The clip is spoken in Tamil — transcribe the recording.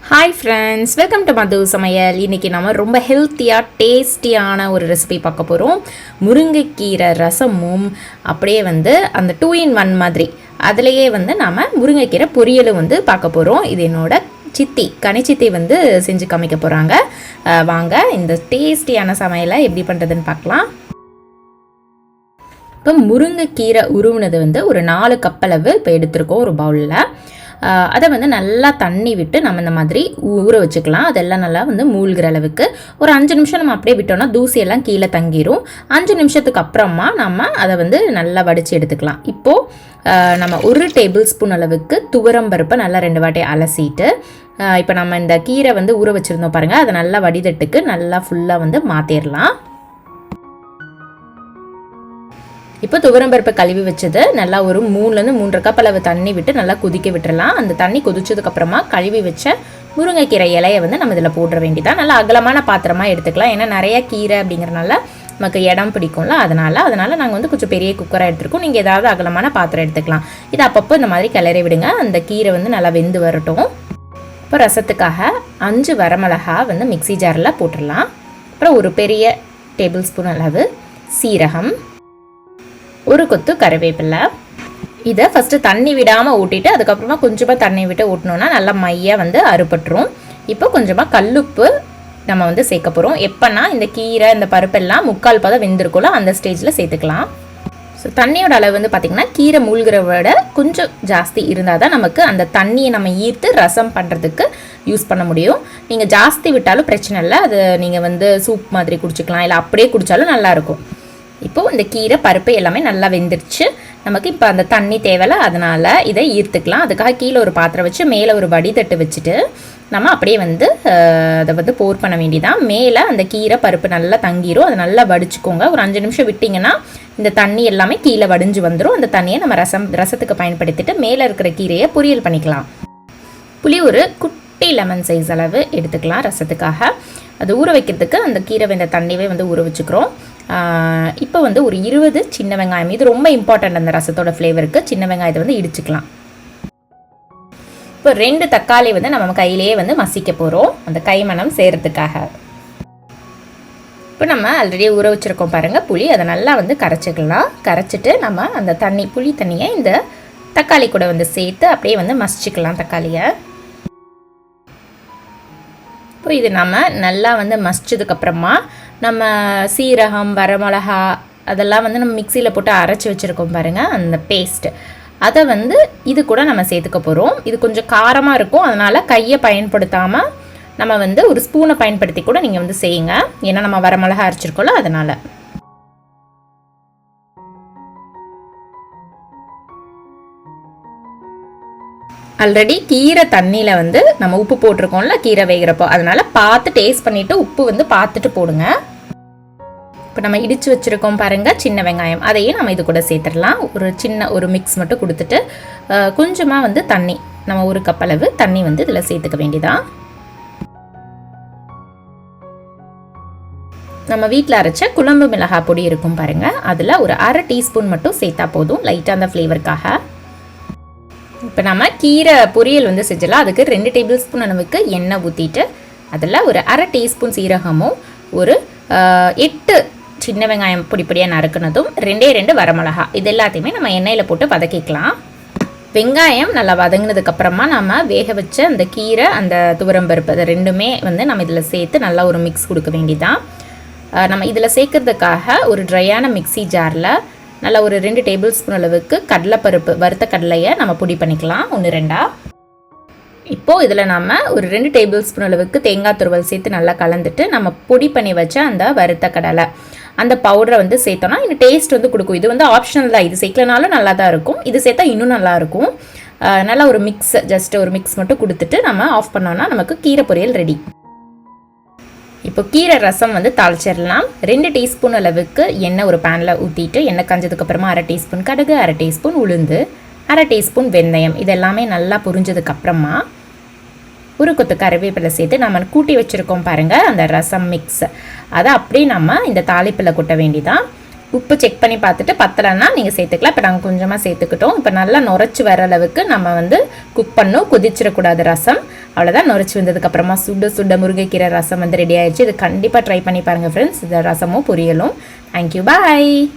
ஹாய் ஃப்ரெண்ட்ஸ், வெல்கம் டு மது சமையல். இன்றைக்கி நம்ம ரொம்ப ஹெல்த்தியாக டேஸ்டியான ஒரு ரெசிபி பார்க்க போகிறோம். முருங்கைக்கீரை ரசமும் அப்படியே அந்த 2-in-1 மாதிரி அதிலையே நாம் முருங்கைக்கீரை பொரியலும் பார்க்க போகிறோம். இது என்னோட சித்தி கனிச்சித்தி செஞ்சு காமிக்க போகிறாங்க. வாங்க இந்த டேஸ்டியான சமையலை எப்படி பண்ணுறதுன்னு பார்க்கலாம். இப்போ முருங்கைக்கீரை உருவுனது ஒரு 4 கப் அளவு இப்போ எடுத்துருக்கோம் ஒரு பவுலில். அதை நல்லா தண்ணி விட்டு நம்ம இந்த மாதிரி ஊற வச்சுக்கலாம். அதெல்லாம் நல்லா மூழ்கிற அளவுக்கு ஒரு 5 நிமிஷம் நம்ம அப்படியே விட்டோம்னா தூசியெல்லாம் கீழே தங்கிரும். 5 நிமிஷத்துக்கு அப்புறமா நம்ம அதை நல்லா வடித்து எடுத்துக்கலாம். இப்போது நம்ம 1 டேபிள் ஸ்பூன் அளவுக்கு துவரம்பருப்பை நல்லா 2 வாட்டி அலசிட்டு இப்போ நம்ம இந்த கீரை ஊற வச்சுருந்தோம் பாருங்கள், அதை நல்லா வடிதட்டுக்கு நல்லா ஃபுல்லாக மாற்றிடலாம். இப்போ துவரம்பருப்பை கழுவி வச்சது நல்லா ஒரு 3-3.5 கப் அளவு தண்ணி விட்டு நல்லா கொதிக்க விட்டுறலாம். அந்த தண்ணி கொதிச்சதுக்கப்புறமா கழுவி வச்ச முருங்கைக்கீரை இலையை நம்ம இதில் போடுற வேண்டியதான். நல்லா அகலமான பாத்திரமாக எடுத்துக்கலாம். ஏன்னா நிறையா கீரை அப்படிங்கிறனால நமக்கு இடம் பிடிக்கும்ல, அதனால் நாங்கள் கொஞ்சம் பெரிய குக்கராக எடுத்துருக்கோம். நீங்கள் ஏதாவது அகலமான பாத்திரம் எடுத்துக்கலாம். இது அப்பப்போ இந்த மாதிரி கிளறி விடுங்க. அந்த கீரை நல்லா வெந்து வரட்டும். இப்போ ரசத்துக்காக 5 வரமிளகா மிக்சி ஜாரில் போட்டுடலாம். அப்புறம் ஒரு பெரிய டேபிள் ஸ்பூன் அளவு சீரகம், ஒரு கொத்து கருவேப்பிலை. இதை ஃபஸ்ட்டு தண்ணி விடாமல் ஊட்டிட்டு அதுக்கப்புறமா கொஞ்சமாக தண்ணி விட்டு ஊட்டினோன்னா நல்லா மையாக அறுபட்டுரும். இப்போ கொஞ்சமாக கல்லுப்பு நம்ம சேர்க்க போகிறோம். எப்போன்னா இந்த கீரை இந்த பருப்பெல்லாம் 3/4 பதம் வெந்திருக்கும்ல, அந்த ஸ்டேஜில் சேர்த்துக்கலாம். ஸோ தண்ணியோட அளவு பார்த்திங்கன்னா கீரை மூழ்கிற விட கொஞ்சம் ஜாஸ்தி இருந்தால் தான் நமக்கு அந்த தண்ணியை நம்ம ஈர்த்து ரசம் பண்ணுறதுக்கு யூஸ் பண்ண முடியும். நீங்கள் ஜாஸ்தி விட்டாலும் பிரச்சனை இல்லை. அது நீங்கள் சூப் மாதிரி குடிச்சிக்கலாம், இல்லை அப்படியே குடித்தாலும் நல்லாயிருக்கும். இப்போது இந்த கீரை பருப்பு எல்லாமே நல்லா வெந்துருச்சு. நமக்கு இப்போ அந்த தண்ணி தேவையில்ல, அதனால் இதை ஈர்த்துக்கலாம். அதுக்காக கீழே ஒரு பாத்திரம் வச்சு மேலே ஒரு வடிதட்டு வச்சுட்டு நம்ம அப்படியே அதை போர் பண்ண வேண்டியதான். மேலே அந்த கீரை பருப்பு நல்லா தங்கிரும். அதை நல்லா வடிச்சுக்கோங்க. ஒரு 5 நிமிஷம் விட்டிங்கன்னா இந்த தண்ணி எல்லாமே கீழே வடிஞ்சு வந்துடும். அந்த தண்ணியை நம்ம ரசத்துக்கு பயன்படுத்திட்டு மேலே இருக்கிற கீரையை பொரியல் பண்ணிக்கலாம். புளி ஒரு குட்டி லெமன் சைஸ் அளவு எடுத்துக்கலாம் ரசத்துக்காக. அது ஊற வைக்கிறதுக்கு அந்த கீரை வெந்த தண்ணியே ஊற வச்சுக்கிறோம். இப்போ ஒரு 20 சின்ன வெங்காயம், இது ரொம்ப இம்பார்ட்டண்ட் அந்த ரசத்தோட ஃப்ளேவருக்கு. சின்ன வெங்காயத்தை இடிச்சுக்கலாம். இப்போ 2 தக்காளி நம்ம கையிலேயே மசிக்க போகிறோம் அந்த கைமணம் செய்கிறதுக்காக. இப்போ நம்ம ஆல்ரெடி ஊற வச்சுருக்கோம் பாருங்கள் புளி, அதை நல்லா கரைச்சிக்கலாம். கரைச்சிட்டு நம்ம அந்த புளி தண்ணியை இந்த தக்காளி கூட சேர்த்து அப்படியே மசிச்சுக்கலாம் தக்காளியை. இப்போ இது நம்ம நல்லா மசிச்சதுக்கப்புறமா நம்ம சீரகம் வரமிளகா அதெல்லாம் நம்ம மிக்சியில் போட்டு அரைச்சி வச்சுருக்கோம் பாருங்கள், அந்த பேஸ்ட் அதை இது கூட நம்ம சேர்த்துக்க போகிறோம். இது கொஞ்சம் காரமாக இருக்கும், அதனால் கையை பயன்படுத்தாமல் நம்ம ஒரு ஸ்பூனை பயன்படுத்தி கூட நீங்கள் செய்யுங்க. ஏன்னா நம்ம வரமிளகா அரைச்சிருக்கோம்ல, அதனால். ஆல்ரெடி கீரை தண்ணியில் நம்ம உப்பு போட்டிருக்கோம்ல கீரை வேகிறப்போ, அதனால் பார்த்து டேஸ்ட் பண்ணிவிட்டு உப்பு பார்த்துட்டு போடுங்க. இப்போ நம்ம இடித்து வச்சுருக்கோம் பாருங்கள் சின்ன வெங்காயம், அதையும் நம்ம இது கூட சேர்த்துடலாம். ஒரு மிக்ஸ் மட்டும் கொடுத்துட்டு கொஞ்சமாக தண்ணி, நம்ம 1 கப் அளவு தண்ணி இதில் சேர்த்துக்க வேண்டியதான். நம்ம வீட்டில் அரைச்ச குழம்பு மிளகாய் பொடி இருக்கும் பாருங்கள், அதில் ஒரு 1/2 டீஸ்பூன் மட்டும் சேர்த்தா போதும், லைட்டாக அந்த ஃப்ளேவருக்காக. இப்போ நம்ம கீரை பொரியல் செஞ்சிடலாம். அதுக்கு 2 டேபிள் ஸ்பூன் அளவுக்கு எண்ணெய் ஊற்றிட்டு அதில் ஒரு 1/2 டீஸ்பூன் சீரகமும் ஒரு 8 சின்ன வெங்காயம் பொடிப்பொடியாக நறுக்குனதும் 2 வரமிளகா இது எல்லாத்தையுமே நம்ம எண்ணெயில் போட்டு வதக்கிக்கலாம். வெங்காயம் நல்லா வதங்கினதுக்கப்புறமா நம்ம வேக வச்ச அந்த கீரை அந்த துவரம்பருப்பு அது ரெண்டுமே நம்ம இதில் சேர்த்து நல்லா ஒரு மிக்ஸ் கொடுக்க வேண்டியதான். நம்ம இதில் சேர்க்கறதுக்காக ஒரு ட்ரையான மிக்சி ஜாரில் நல்லா ஒரு 2 டேபிள் ஸ்பூன் அளவுக்கு கடலைப்பருப்பு வறுத்த கடலையை நம்ம பொடி பண்ணிக்கலாம் 1-2. இப்போது இதில் நம்ம ஒரு 2 டேபிள் ஸ்பூன் அளவுக்கு தேங்காய் துருவல் சேர்த்து நல்லா கலந்துட்டு நம்ம பொடி பண்ணி வச்ச அந்த வறுத்த கடலை அந்த பவுடரை சேர்த்தோன்னா இன்னும் டேஸ்ட் கொடுக்கும். இது ஆப்ஷனல் தான், இது சேர்க்கலனாலும் நல்லா தான் இருக்கும், இது சேர்த்தா இன்னும் நல்லாயிருக்கும். நல்லா ஒரு மிக்ஸ், ஜஸ்ட் ஒரு மிக்ஸ் மட்டும் கொடுத்துட்டு நம்ம ஆஃப் பண்ணோன்னா நமக்கு கீரை பொரியல் ரெடி. இப்போ கீரை ரசம் தாளிச்சிடலாம். 2 டீஸ்பூன் அளவுக்கு எண்ணெய் ஒரு பேனில் ஊற்றிட்டு எண்ணெய் காஞ்சதுக்கப்புறமா 1/2 டீஸ்பூன் கடுகு, 1/2 டீஸ்பூன் உளுந்து, 1/2 டீஸ்பூன் வெந்தயம் இதெல்லாமே நல்லா புரிஞ்சதுக்கப்புறமா ஒரு கொத்து கருவேப்பிலை சேர்த்து நம்ம கூட்டி வச்சுருக்கோம் பாருங்கள் அந்த ரசம் மிக்ஸ், அதை அப்படியே நம்ம இந்த தாளிப்பில் கொட்ட வேண்டியதான். உப்பு செக் பண்ணி பார்த்துட்டு பத்தலைன்னா நீங்கள் சேர்த்துக்கலாம். இப்போ நாங்கள் கொஞ்சமாக சேர்த்துக்கிட்டோம். இப்போ நல்லா நுரைச்சி வர அளவுக்கு நம்ம குக் பண்ணணும், கொதிச்சிடக்கூடாது ரசம். அவ்வளோதான். நுரைச்சி வந்ததுக்கப்புறமா சுட சுட முருங்கைக்கீரை ரசம் வந்து ரெடி ஆயிடுச்சு. இது கண்டிப்பாக ட்ரை பண்ணி பாருங்கள் ஃப்ரெண்ட்ஸ், இந்த ரசமும் பொரியலும். தேங்க்யூ, பாய்.